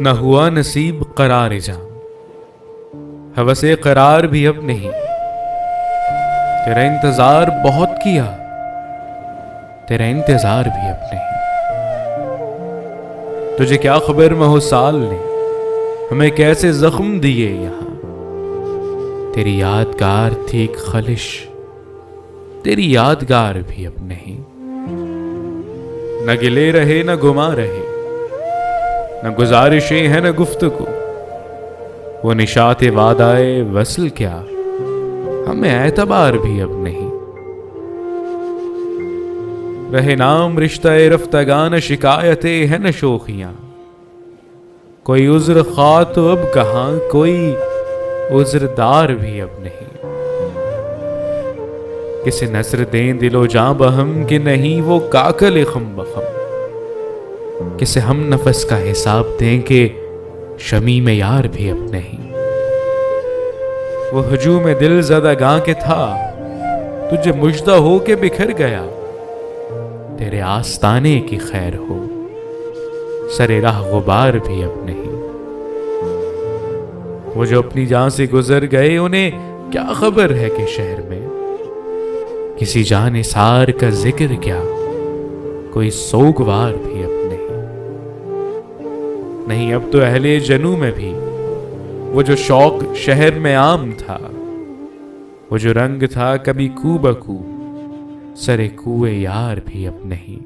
न हुआ नसीब करार जाम, हवसे करार भी अब नहीं। तेरा इंतजार बहुत किया, तेरा इंतजार भी अब नहीं। तुझे क्या खबर महोसाल ने हमें कैसे जख्म दिए यहां। तेरी यादगार थी एक खलिश, तेरी यादगार भी अब नहीं। न गिले रहे न गुमा रहे, न गुजारिशें हैं न गुफ्तगू। वो निशाते वादाए वसल क्या, हमें एतबार भी अब नहीं। रहे नाम रिश्ता रफ्तगान, शिकायतें हैं न शोखियां। कोई उज्र खा तो अब कहां, कोई उज्रदार भी अब नहीं। किसे नजर दें दिलो जां बहम कि नहीं वो काकल खम बखम। किसे हम नफस का हिसाब दें कि शमी में यार भी अब नहीं। वो हजूम दिल ज़दा गां के था, तुझे मुजदा हो के बिखर गया। तेरे आस्ताने की खैर हो, सरे राह गुबार भी अब नहीं। वो जो अपनी जान से गुजर गए, उन्हें क्या खबर है कि शहर में किसी जानिसार का जिक्र क्या, कोई सोगवार भी अब नहीं। अब तो अहले जनू में भी वो जो शौक शहर में आम था, वो जो रंग था कभी कू बकू, सरे कुए यार भी अब नहीं।